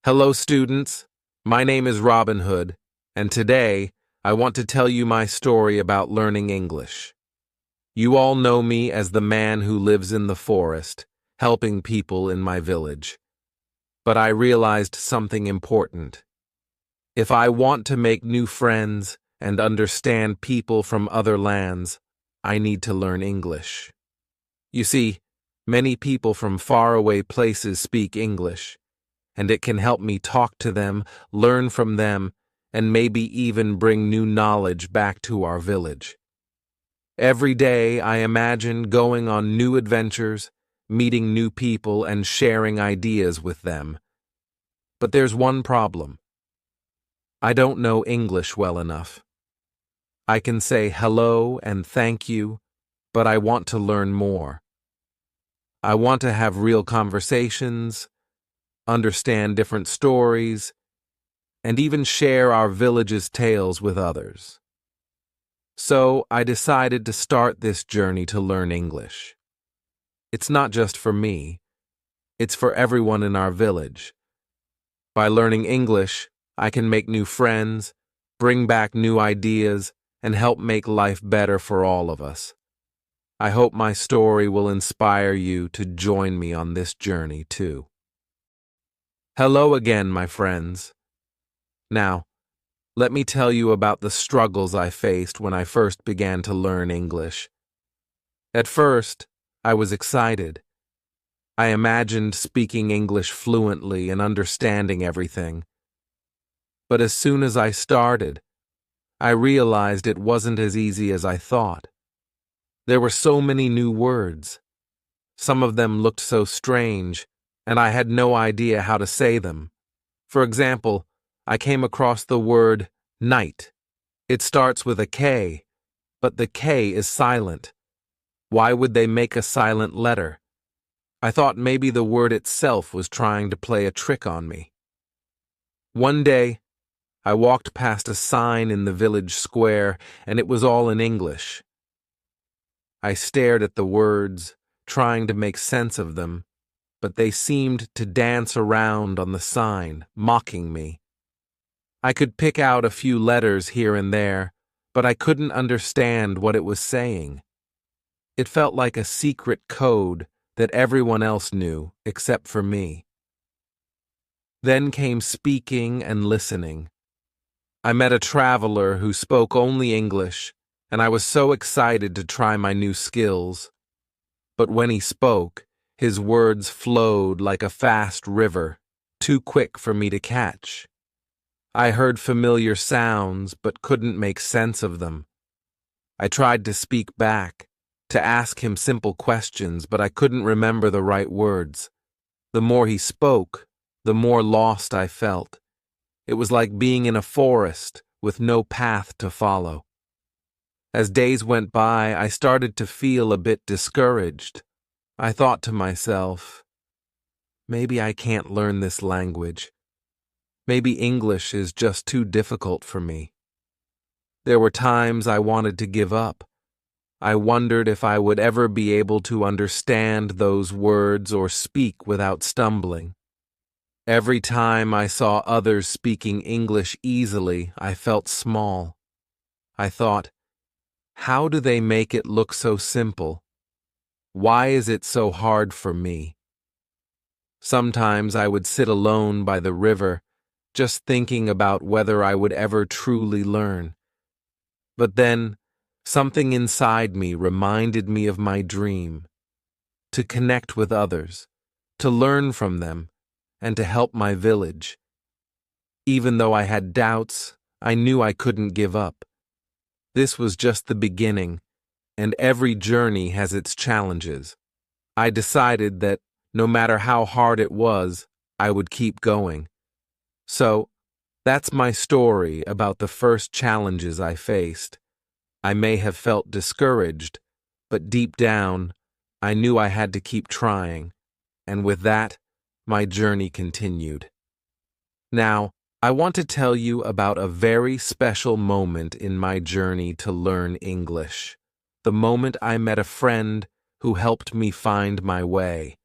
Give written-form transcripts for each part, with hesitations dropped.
Hello, students. My name is Robin Hood, and today I want to tell you my story about learning English. You all know me as the man who lives in the forest, helping people in my village. But I realized something important. If I want to make new friends and understand people from other lands, I need to learn English. You see, many people from faraway places speak English, and it can help me talk to them, learn from them, and maybe even bring new knowledge back to our village. Every day I imagine going on new adventures, meeting new people, and sharing ideas with them. But there's one problem. I don't know English well enough. I can say hello and thank you, but I want to learn more. I want to have real conversations, understand different stories, and even share our village's tales with others. So I decided to start this journey to learn English. It's not just for me, it's for everyone in our village. By learning English, I can make new friends, bring back new ideas, and help make life better for all of us. I hope my story will inspire you to join me on this journey too. Hello again, my friends. Now, let me tell you about the struggles I faced when I first began to learn English. At first, I was excited. I imagined speaking English fluently and understanding everything. But as soon as I started, I realized it wasn't as easy as I thought. There were so many new words. Some of them looked so strange, and I had no idea how to say them. For example, I came across the word night. It starts with a K, but the K is silent. Why would they make a silent letter? I thought maybe the word itself was trying to play a trick on me. One day, I walked past a sign in the village square, and it was all in English. I stared at the words, trying to make sense of them, but they seemed to dance around on the sign, mocking me. I could pick out a few letters here and there, but I couldn't understand what it was saying. It felt like a secret code that everyone else knew except for me. Then came speaking and listening. I met a traveler who spoke only English, and I was so excited to try my new skills. But when he spoke, his words flowed like a fast river, too quick for me to catch. I heard familiar sounds but couldn't make sense of them. I tried to speak back, to ask him simple questions, but I couldn't remember the right words. The more he spoke, the more lost I felt. It was like being in a forest with no path to follow. As days went by, I started to feel a bit discouraged. I thought to myself, maybe I can't learn this language. Maybe English is just too difficult for me. There were times I wanted to give up. I wondered if I would ever be able to understand those words or speak without stumbling. Every time I saw others speaking English easily, I felt small. I thought, how do they make it look so simple? Why is it so hard for me? Sometimes I would sit alone by the river, just thinking about whether I would ever truly learn. But then, something inside me reminded me of my dream, to connect with others, to learn from them, and to help my village. Even though I had doubts, I knew I couldn't give up. This was just the beginning, and every journey has its challenges. I decided that no matter how hard it was, I would keep going. So, that's my story about the first challenges I faced. I may have felt discouraged, but deep down, I knew I had to keep trying, and with that, my journey continued. Now, I want to tell you about a very special moment in my journey to learn English. The moment I met a friend who helped me find my way.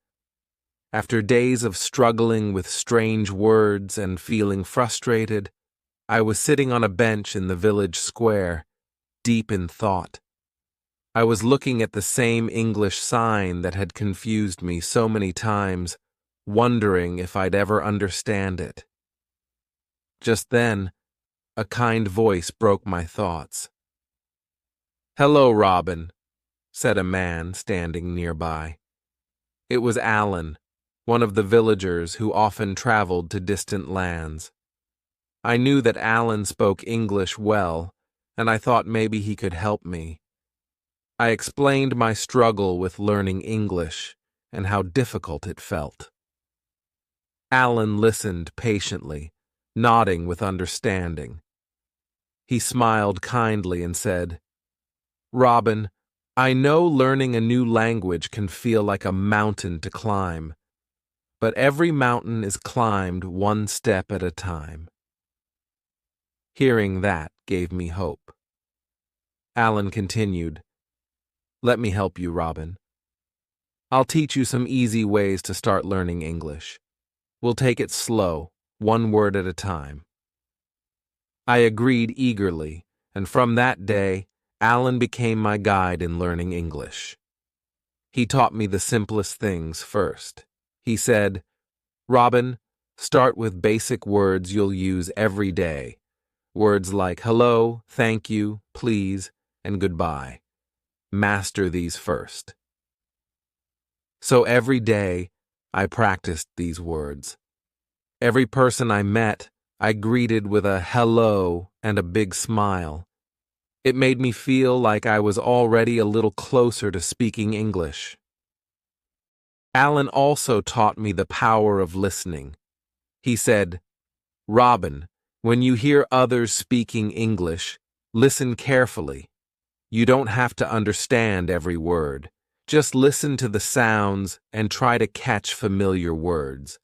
After days of struggling with strange words and feeling frustrated, I was sitting on a bench in the village square, deep in thought. I was looking at the same English sign that had confused me so many times, wondering if I'd ever understand it. Just then, a kind voice broke my thoughts. "Hello, Robin," said a man standing nearby. It was Alan, one of the villagers who often traveled to distant lands. I knew that Alan spoke English well, and I thought maybe he could help me. I explained my struggle with learning English and how difficult it felt. Alan listened patiently, nodding with understanding. He smiled kindly and said, "Robin, I know learning a new language can feel like a mountain to climb, but every mountain is climbed one step at a time." Hearing that gave me hope. Alan continued, "Let me help you, Robin. I'll teach you some easy ways to start learning English. We'll take it slow, one word at a time." I agreed eagerly, and from that day, Alan became my guide in learning English. He taught me the simplest things first. He said, "Robin, start with basic words you'll use every day. Words like hello, thank you, please, and goodbye. Master these first." So every day, I practiced these words. Every person I met, I greeted with a hello and a big smile. It made me feel like I was already a little closer to speaking English. Alan also taught me the power of listening. He said, "Robin, when you hear others speaking English, listen carefully. You don't have to understand every word. Just listen to the sounds and try to catch familiar words."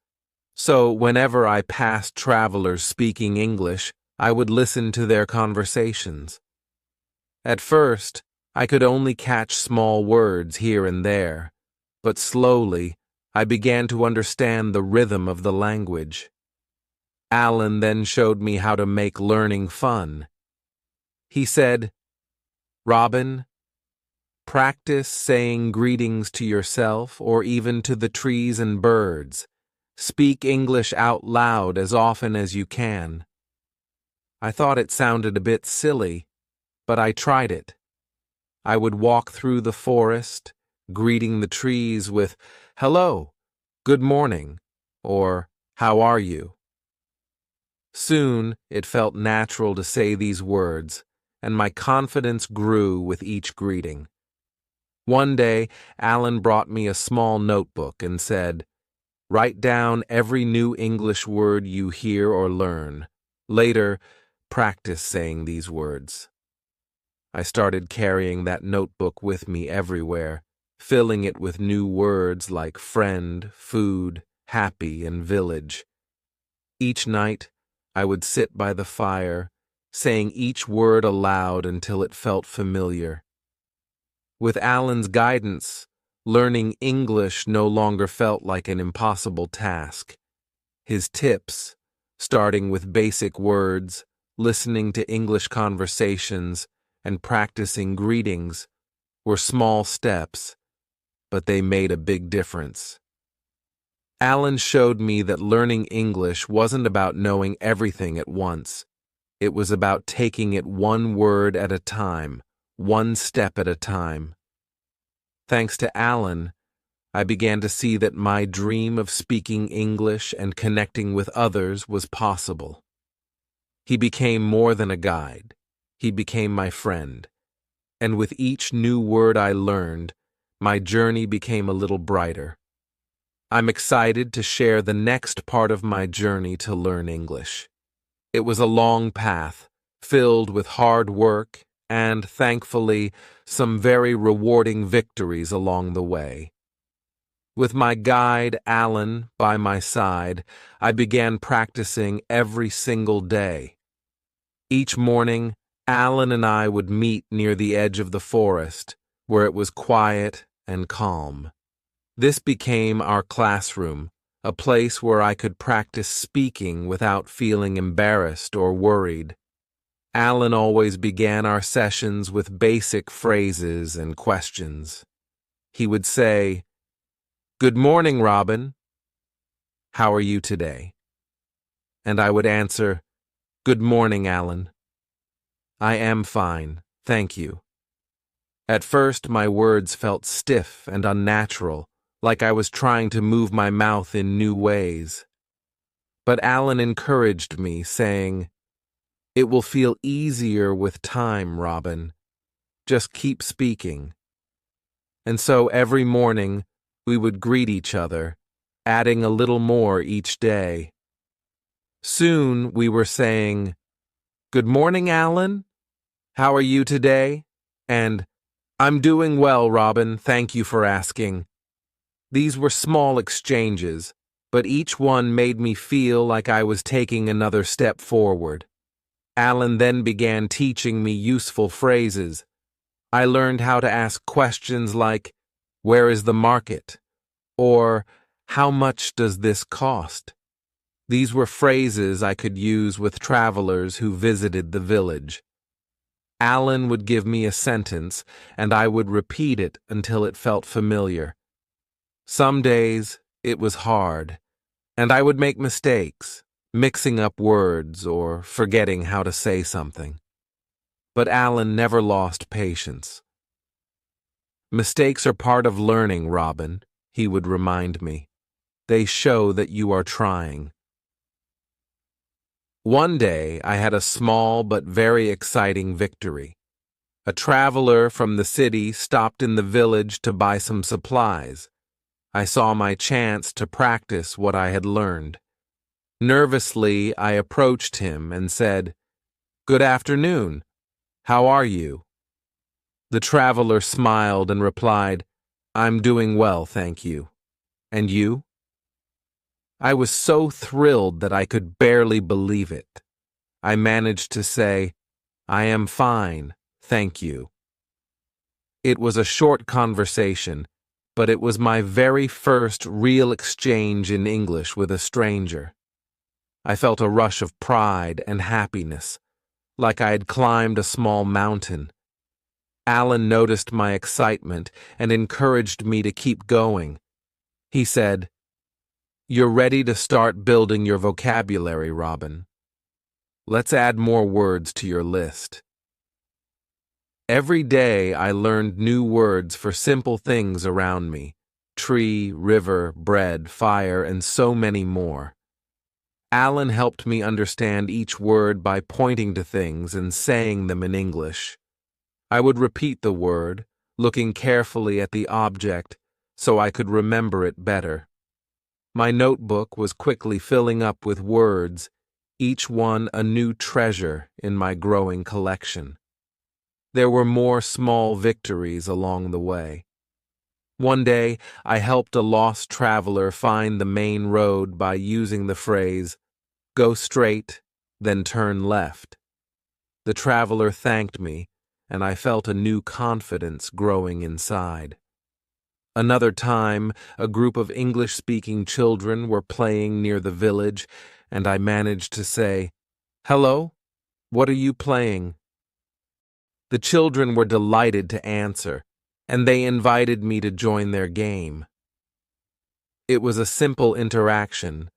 So whenever I passed travelers speaking English, I would listen to their conversations. At first, I could only catch small words here and there, but slowly, I began to understand the rhythm of the language. Alan then showed me how to make learning fun. He said, "Robin, practice saying greetings to yourself or even to the trees and birds. Speak English out loud as often as you can." I thought it sounded a bit silly, but I tried it. I would walk through the forest, greeting the trees with, "Hello, good morning," or "How are you?" Soon, it felt natural to say these words, and my confidence grew with each greeting. One day, Alan brought me a small notebook and said, "Write down every new English word you hear or learn. Later, practice saying these words." I started carrying that notebook with me everywhere, filling it with new words like friend, food, happy, and village. Each night, I would sit by the fire, saying each word aloud until it felt familiar. With Alan's guidance, learning English no longer felt like an impossible task. His tips, starting with basic words, listening to English conversations, and practicing greetings, were small steps, but they made a big difference. Alan showed me that learning English wasn't about knowing everything at once. It was about taking it one word at a time, one step at a time. Thanks to Alan, I began to see that my dream of speaking English and connecting with others was possible. He became more than a guide. He became my friend. And with each new word I learned, my journey became a little brighter. I'm excited to share the next part of my journey to learn English. It was a long path, filled with hard work and, thankfully, some very rewarding victories along the way. With my guide, Alan, by my side, I began practicing every single day. Each morning, Alan and I would meet near the edge of the forest, where it was quiet and calm. This became our classroom, a place where I could practice speaking without feeling embarrassed or worried. Alan always began our sessions with basic phrases and questions. He would say, "Good morning, Robin. How are you today?" And I would answer, "Good morning, Alan. I am fine, thank you." At first, my words felt stiff and unnatural, like I was trying to move my mouth in new ways. But Alan encouraged me, saying, "It will feel easier with time, Robin. Just keep speaking." And so every morning, we would greet each other, adding a little more each day. Soon we were saying, "Good morning, Alan. How are you today?" And, "I'm doing well, Robin. Thank you for asking." These were small exchanges, but each one made me feel like I was taking another step forward. Alan then began teaching me useful phrases. I learned how to ask questions like, "Where is the market?" or "How much does this cost?" These were phrases I could use with travelers who visited the village. Alan would give me a sentence, and I would repeat it until it felt familiar. Some days it was hard, and I would make mistakes, mixing up words or forgetting how to say something. But Alan never lost patience. "Mistakes are part of learning, Robin," he would remind me. "They show that you are trying." One day, I had a small but very exciting victory. A traveler from the city stopped in the village to buy some supplies. I saw my chance to practice what I had learned. Nervously, I approached him and said, "Good afternoon. How are you?" The traveler smiled and replied, "I'm doing well, thank you. And you?" I was so thrilled that I could barely believe it. I managed to say, "I am fine, thank you." It was a short conversation, but it was my very first real exchange in English with a stranger. I felt a rush of pride and happiness, like I had climbed a small mountain. Alan noticed my excitement and encouraged me to keep going. He said, "You're ready to start building your vocabulary, Robin. Let's add more words to your list." Every day I learned new words for simple things around me: tree, river, bread, fire, and so many more. Alan helped me understand each word by pointing to things and saying them in English. I would repeat the word, looking carefully at the object so I could remember it better. My notebook was quickly filling up with words, each one a new treasure in my growing collection. There were more small victories along the way. One day, I helped a lost traveler find the main road by using the phrase, "Go straight, then turn left." The traveler thanked me, and I felt a new confidence growing inside. Another time, a group of English-speaking children were playing near the village, and I managed to say, "Hello, what are you playing?" The children were delighted to answer, and they invited me to join their game. It was a simple interaction,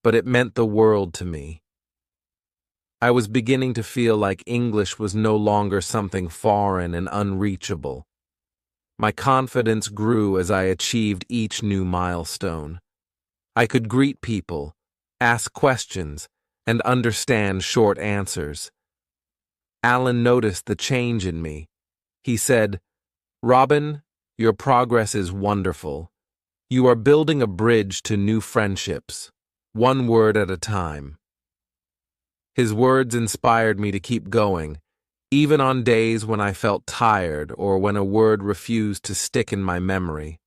but it meant the world to me. I was beginning to feel like English was no longer something foreign and unreachable. My confidence grew as I achieved each new milestone. I could greet people, ask questions, and understand short answers. Alan noticed the change in me. He said, "Robin, your progress is wonderful. You are building a bridge to new friendships, one word at a time." His words inspired me to keep going, even on days when I felt tired or when a word refused to stick in my memory.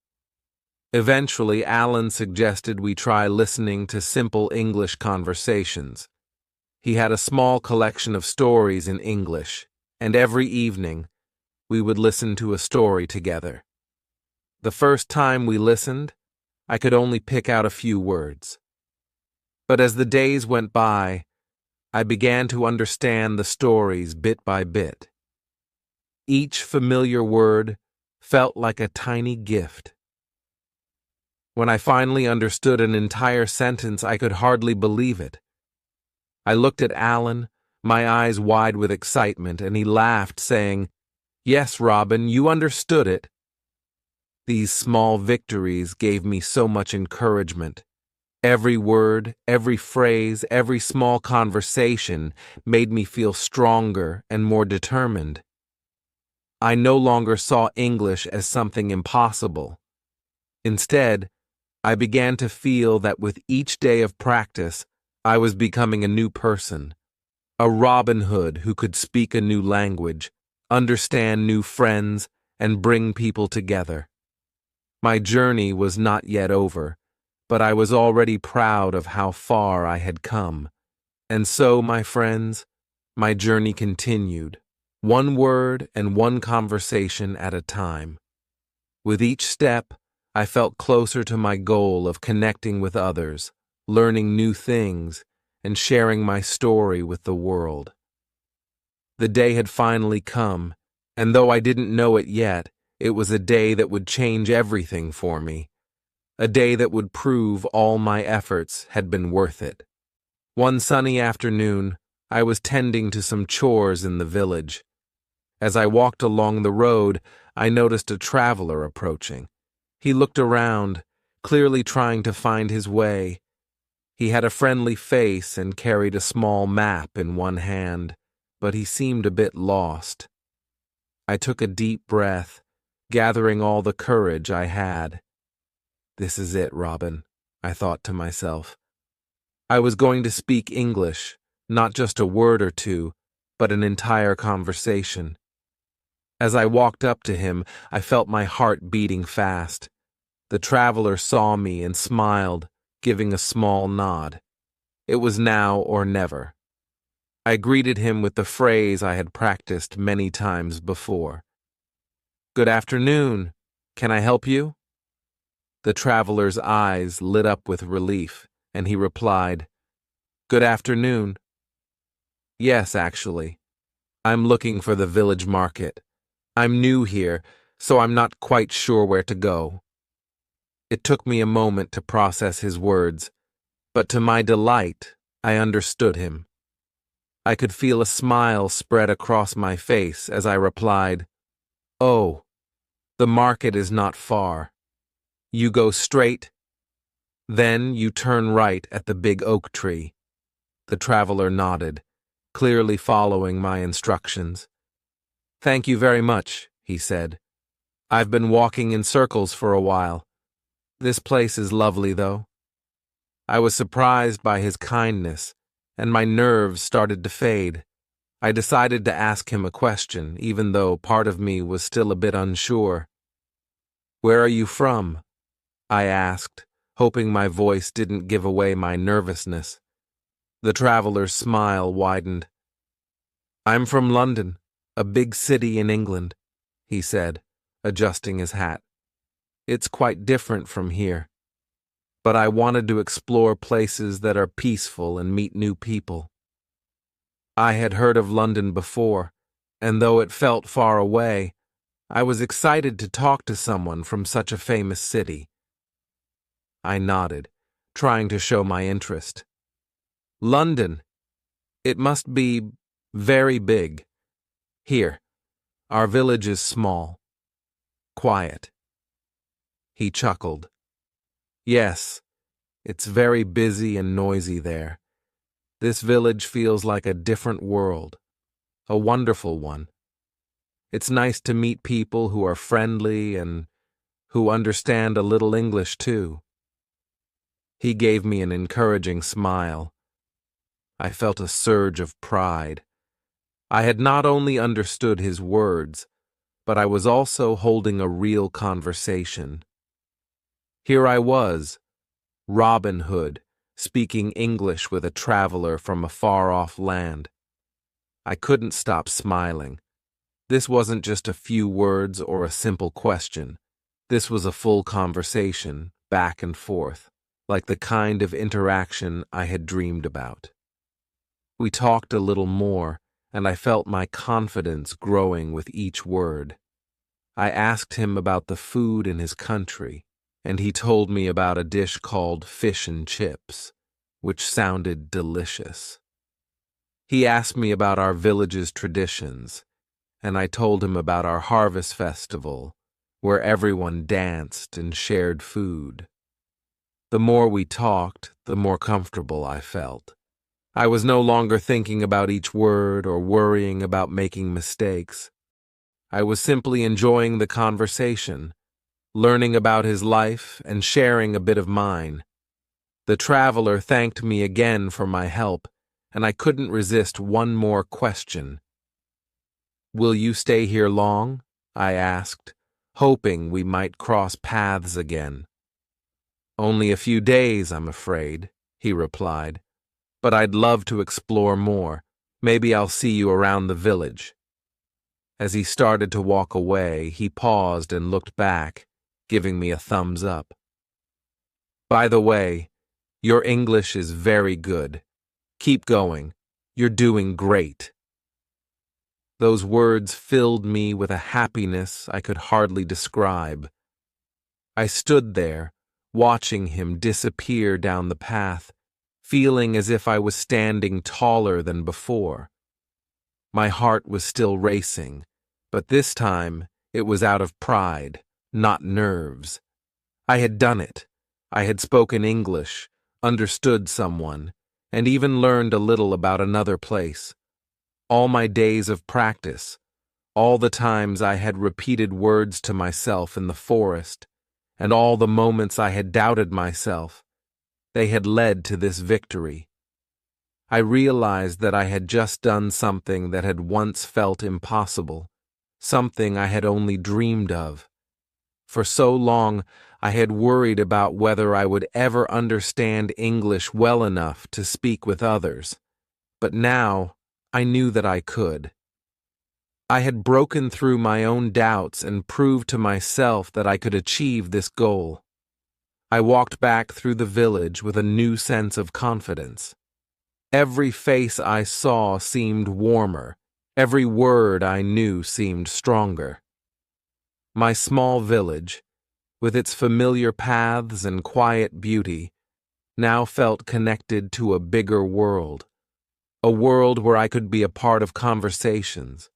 Eventually, Alan suggested we try listening to simple English conversations. He had a small collection of stories in English, and every evening, we would listen to a story together. The first time we listened, I could only pick out a few words. But as the days went by, I began to understand the stories bit by bit. Each familiar word felt like a tiny gift. When I finally understood an entire sentence, I could hardly believe it. I looked at Alan, my eyes wide with excitement, and he laughed, saying, "Yes, Robin, you understood it." These small victories gave me so much encouragement. Every word, every phrase, every small conversation made me feel stronger and more determined. I no longer saw English as something impossible. Instead, I began to feel that with each day of practice, I was becoming a new person, a Robin Hood who could speak a new language, understand new friends, and bring people together. My journey was not yet over, but I was already proud of how far I had come. And so, my friends, my journey continued, one word and one conversation at a time. With each step, I felt closer to my goal of connecting with others, learning new things, and sharing my story with the world. The day had finally come, and though I didn't know it yet, it was a day that would change everything for me, a day that would prove all my efforts had been worth it. One sunny afternoon, I was tending to some chores in the village. As I walked along the road, I noticed a traveler approaching. He looked around, clearly trying to find his way. He had a friendly face and carried a small map in one hand, but he seemed a bit lost. I took a deep breath, gathering all the courage I had. This is it, Robin, I thought to myself. I was going to speak English, not just a word or two, but an entire conversation. As I walked up to him, I felt my heart beating fast. The traveler saw me and smiled, giving a small nod. It was now or never. I greeted him with the phrase I had practiced many times before. "Good afternoon. Can I help you?" The traveler's eyes lit up with relief, and he replied, "Good afternoon. Yes, actually. I'm looking for the village market. I'm new here, so I'm not quite sure where to go." It took me a moment to process his words, but to my delight, I understood him. I could feel a smile spread across my face as I replied, "Oh, the market is not far. You go straight, then you turn right at the big oak tree." The traveler nodded, clearly following my instructions. "Thank you very much," he said. "I've been walking in circles for a while. This place is lovely, though." I was surprised by his kindness, and my nerves started to fade. I decided to ask him a question, even though part of me was still a bit unsure. "Where are you from?" I asked, hoping my voice didn't give away my nervousness. The traveler's smile widened. "I'm from London, a big city in England," he said, adjusting his hat. "It's quite different from here, but I wanted to explore places that are peaceful and meet new people." I had heard of London before, and though it felt far away, I was excited to talk to someone from such a famous city. I nodded, trying to show my interest. "London. It must be very big. Here, our village is small, quiet." He chuckled. "Yes, it's very busy and noisy there. This village feels like a different world, a wonderful one. It's nice to meet people who are friendly and who understand a little English too." He gave me an encouraging smile. I felt a surge of pride. I had not only understood his words, but I was also holding a real conversation. Here I was, Robin Hood, speaking English with a traveler from a far-off land. I couldn't stop smiling. This wasn't just a few words or a simple question. This was a full conversation, back and forth, like the kind of interaction I had dreamed about. We talked a little more, and I felt my confidence growing with each word. I asked him about the food in his country, and he told me about a dish called fish and chips, which sounded delicious. He asked me about our village's traditions, and I told him about our harvest festival, where everyone danced and shared food. The more we talked, the more comfortable I felt. I was no longer thinking about each word or worrying about making mistakes. I was simply enjoying the conversation, learning about his life and sharing a bit of mine. The traveler thanked me again for my help, and I couldn't resist one more question. "Will you stay here long?" I asked, hoping we might cross paths again. "Only a few days, I'm afraid," he replied. "But I'd love to explore more. Maybe I'll see you around the village." As he started to walk away, he paused and looked back, giving me a thumbs up. "By the way, your English is very good. Keep going. You're doing great." Those words filled me with a happiness I could hardly describe. I stood there, watching him disappear down the path, feeling as if I was standing taller than before. My heart was still racing, but this time it was out of pride, not nerves. I had done it. I had spoken English, understood someone, and even learned a little about another place. All my days of practice, all the times I had repeated words to myself in the forest, and all the moments I had doubted myself, they had led to this victory. I realized that I had just done something that had once felt impossible, something I had only dreamed of. For so long, I had worried about whether I would ever understand English well enough to speak with others. But now, I knew that I could. I had broken through my own doubts and proved to myself that I could achieve this goal. I walked back through the village with a new sense of confidence. Every face I saw seemed warmer. Every word I knew seemed stronger. My small village, with its familiar paths and quiet beauty, now felt connected to a bigger world. A world where I could be a part of conversations,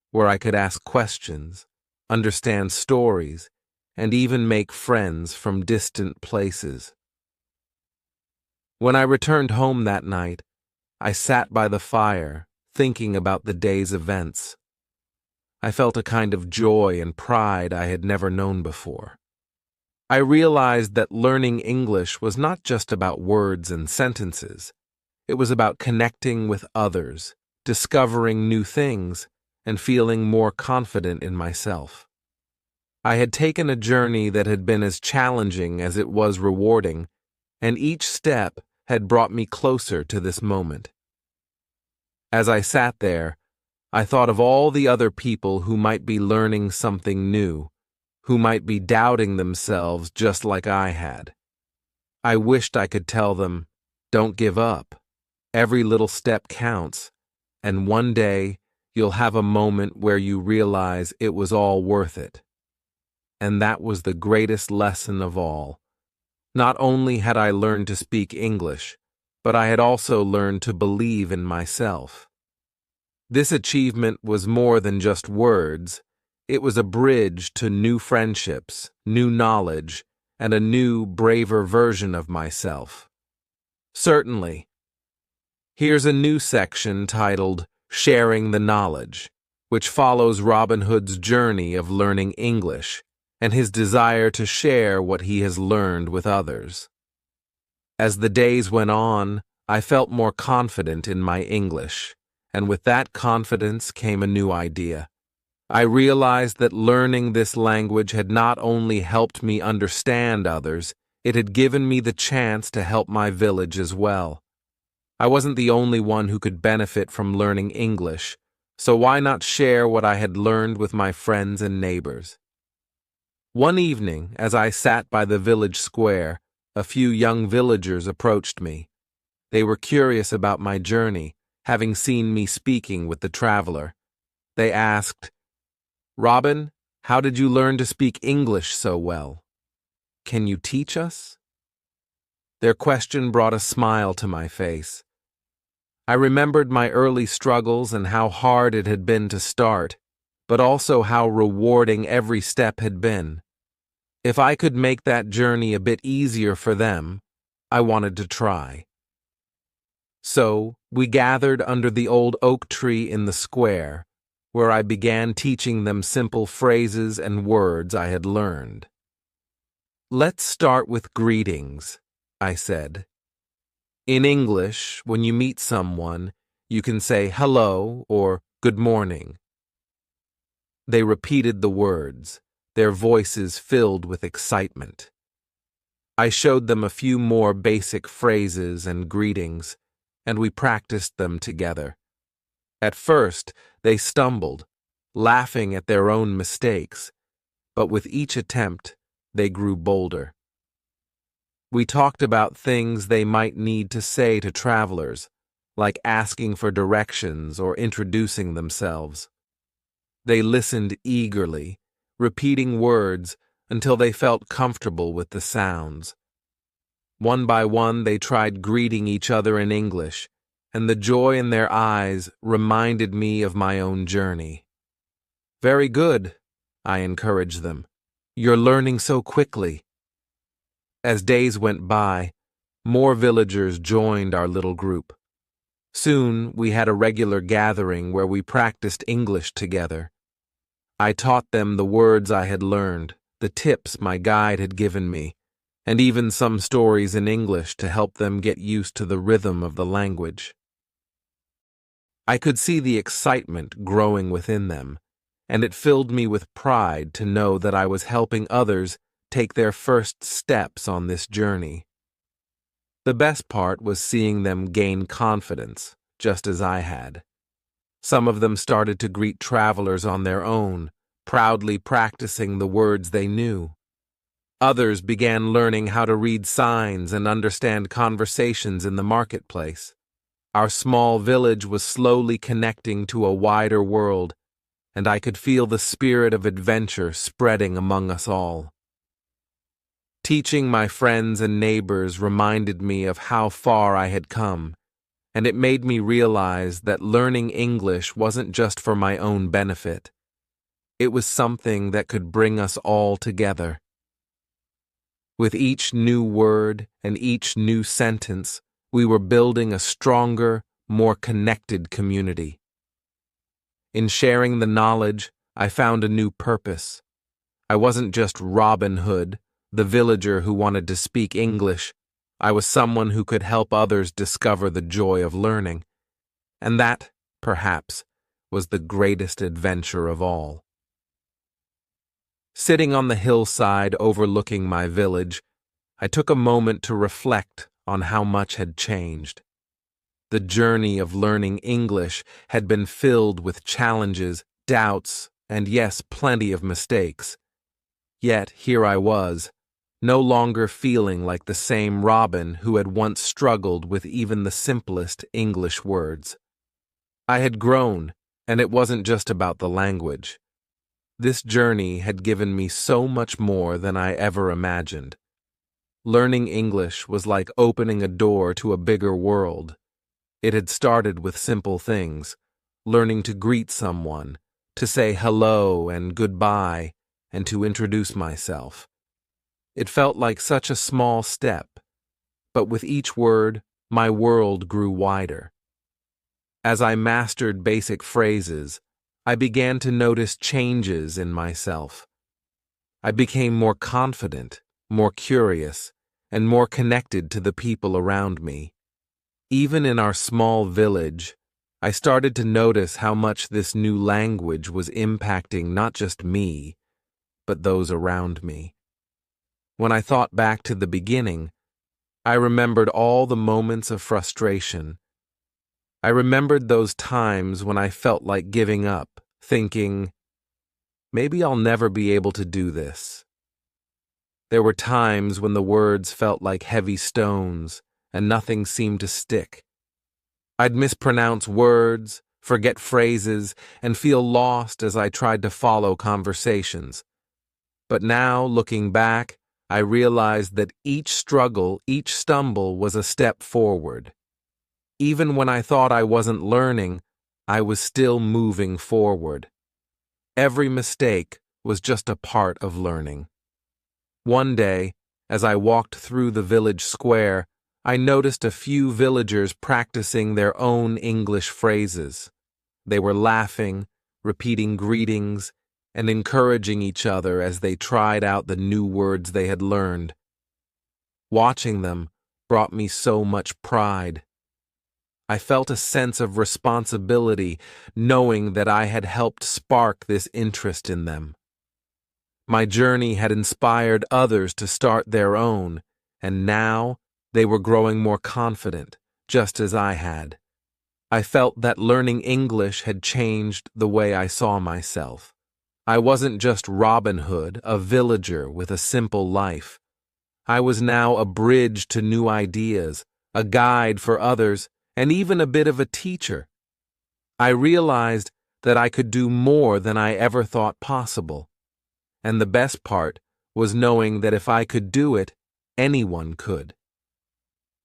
where I could ask questions, understand stories, and even make friends from distant places. When I returned home that night, I sat by the fire, thinking about the day's events. I felt a kind of joy and pride I had never known before. I realized that learning English was not just about words and sentences. It was about connecting with others, discovering new things, and feeling more confident in myself. I had taken a journey that had been as challenging as it was rewarding, and each step had brought me closer to this moment. As I sat there, I thought of all the other people who might be learning something new, who might be doubting themselves just like I had. I wished I could tell them, "Don't give up. Every little step counts, and one day you'll have a moment where you realize it was all worth it." And that was the greatest lesson of all. Not only had I learned to speak English, but I had also learned to believe in myself. This achievement was more than just words. It was a bridge to new friendships, new knowledge, and a new, braver version of myself. Certainly. Here's a new section titled Sharing the Knowledge, which follows Robin Hood's journey of learning English and his desire to share what he has learned with others. As the days went on, I felt more confident in my English, and with that confidence came a new idea. I realized that learning this language had not only helped me understand others, it had given me the chance to help my village as well. I wasn't the only one who could benefit from learning English, so why not share what I had learned with my friends and neighbors? One evening, as I sat by the village square, a few young villagers approached me. They were curious about my journey, having seen me speaking with the traveler. They asked, "Robin, how did you learn to speak English so well? Can you teach us?" Their question brought a smile to my face. I remembered my early struggles and how hard it had been to start, but also how rewarding every step had been. If I could make that journey a bit easier for them, I wanted to try. So, we gathered under the old oak tree in the square, where I began teaching them simple phrases and words I had learned. "Let's start with greetings," I said. In English, when you meet someone, you can say hello or good morning. They repeated the words, their voices filled with excitement. I showed them a few more basic phrases and greetings, and we practiced them together. At first, they stumbled, laughing at their own mistakes, but with each attempt, they grew bolder. We talked about things they might need to say to travelers, like asking for directions or introducing themselves. They listened eagerly, repeating words until they felt comfortable with the sounds. One by one, they tried greeting each other in English, and the joy in their eyes reminded me of my own journey. "Very good," I encouraged them. "You're learning so quickly." As days went by, more villagers joined our little group. Soon, we had a regular gathering where we practiced English together. I taught them the words I had learned, the tips my guide had given me, and even some stories in English to help them get used to the rhythm of the language. I could see the excitement growing within them, and it filled me with pride to know that I was helping others take their first steps on this journey. The best part was seeing them gain confidence, just as I had. Some of them started to greet travelers on their own, proudly practicing the words they knew. Others began learning how to read signs and understand conversations in the marketplace. Our small village was slowly connecting to a wider world, and I could feel the spirit of adventure spreading among us all. Teaching my friends and neighbors reminded me of how far I had come, and it made me realize that learning English wasn't just for my own benefit. It was something that could bring us all together. With each new word and each new sentence, we were building a stronger, more connected community. In sharing the knowledge, I found a new purpose. I wasn't just Robin Hood, the villager who wanted to speak English. I was someone who could help others discover the joy of learning. And that, perhaps, was the greatest adventure of all. Sitting on the hillside overlooking my village, I took a moment to reflect on how much had changed. The journey of learning English had been filled with challenges, doubts, and yes, plenty of mistakes. Yet here I was, no longer feeling like the same Robin who had once struggled with even the simplest English words. I had grown, and it wasn't just about the language. This journey had given me so much more than I ever imagined. Learning English was like opening a door to a bigger world. It had started with simple things, learning to greet someone, to say hello and goodbye, and to introduce myself. It felt like such a small step, but with each word, my world grew wider. As I mastered basic phrases, I began to notice changes in myself. I became more confident, more curious, and more connected to the people around me. Even in our small village, I started to notice how much this new language was impacting not just me, but those around me. When I thought back to the beginning, I remembered all the moments of frustration. I remembered those times when I felt like giving up, thinking, maybe I'll never be able to do this. There were times when the words felt like heavy stones and nothing seemed to stick. I'd mispronounce words, forget phrases, and feel lost as I tried to follow conversations. But now, looking back, I realized that each struggle, each stumble was a step forward. Even when I thought I wasn't learning, I was still moving forward. Every mistake was just a part of learning. One day, as I walked through the village square, I noticed a few villagers practicing their own English phrases. They were laughing, repeating greetings, and encouraging each other as they tried out the new words they had learned. Watching them brought me so much pride. I felt a sense of responsibility, knowing that I had helped spark this interest in them. My journey had inspired others to start their own, and now they were growing more confident, just as I had. I felt that learning English had changed the way I saw myself. I wasn't just Robin Hood, a villager with a simple life. I was now a bridge to new ideas, a guide for others, and even a bit of a teacher. I realized that I could do more than I ever thought possible. And the best part was knowing that if I could do it, anyone could.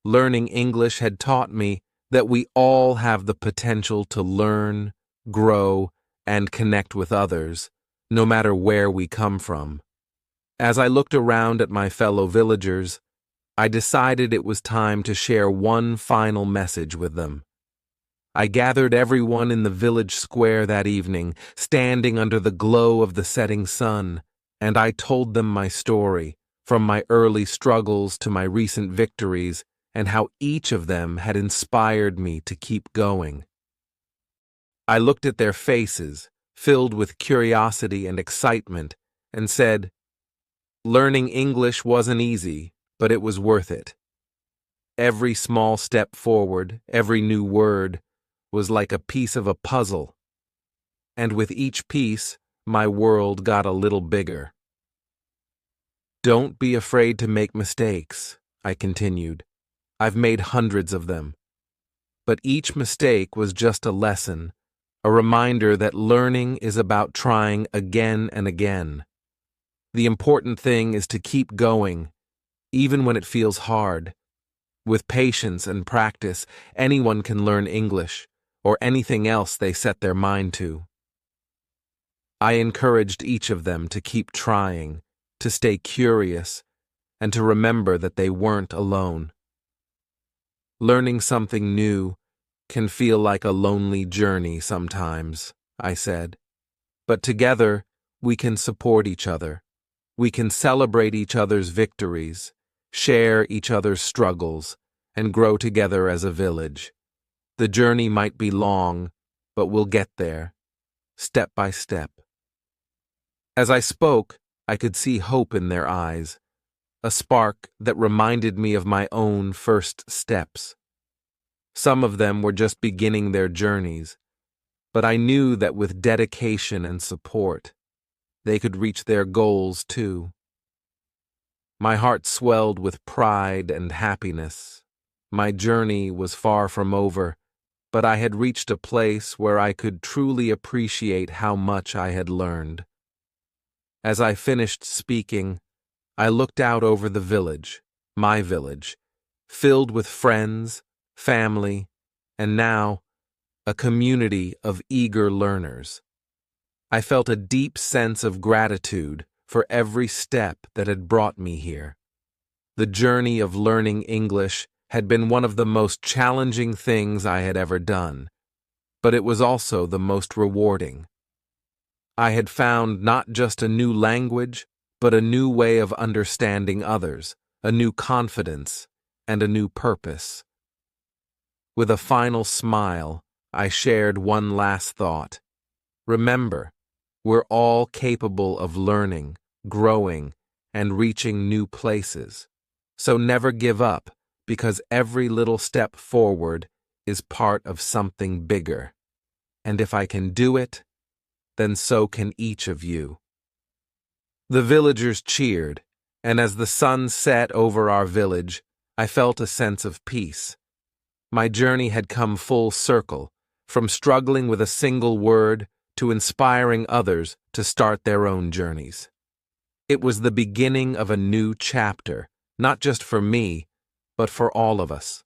Learning English had taught me that we all have the potential to learn, grow, and connect with others, no matter where we come from. As I looked around at my fellow villagers, I decided it was time to share one final message with them. I gathered everyone in the village square that evening, standing under the glow of the setting sun, and I told them my story, from my early struggles to my recent victories, and how each of them had inspired me to keep going. I looked at their faces, filled with curiosity and excitement, and said, "Learning English wasn't easy, but it was worth it. Every small step forward, every new word, was like a piece of a puzzle. And with each piece, my world got a little bigger." "Don't be afraid to make mistakes," I continued. "I've made hundreds of them. But each mistake was just a lesson, a reminder that learning is about trying again and again. The important thing is to keep going, even when it feels hard. With patience and practice, anyone can learn English, or anything else they set their mind to." I encouraged each of them to keep trying, to stay curious, and to remember that they weren't alone. "Learning something new can feel like a lonely journey sometimes," I said. "But together, we can support each other. We can celebrate each other's victories, share each other's struggles, and grow together as a village. The journey might be long, but we'll get there, step by step." As I spoke, I could see hope in their eyes, a spark that reminded me of my own first steps. Some of them were just beginning their journeys, but I knew that with dedication and support, they could reach their goals too. My heart swelled with pride and happiness. My journey was far from over, but I had reached a place where I could truly appreciate how much I had learned. As I finished speaking, I looked out over the village, my village, filled with friends, family, and now a community of eager learners. I felt a deep sense of gratitude for every step that had brought me here. The journey of learning English had been one of the most challenging things I had ever done, but it was also the most rewarding. I had found not just a new language, but a new way of understanding others, a new confidence, and a new purpose. With a final smile, I shared one last thought. Remember, we're all capable of learning, growing, and reaching new places. So never give up, because every little step forward is part of something bigger. And if I can do it, then so can each of you. The villagers cheered, and as the sun set over our village, I felt a sense of peace. My journey had come full circle, from struggling with a single word to inspiring others to start their own journeys. It was the beginning of a new chapter, not just for me, but for all of us.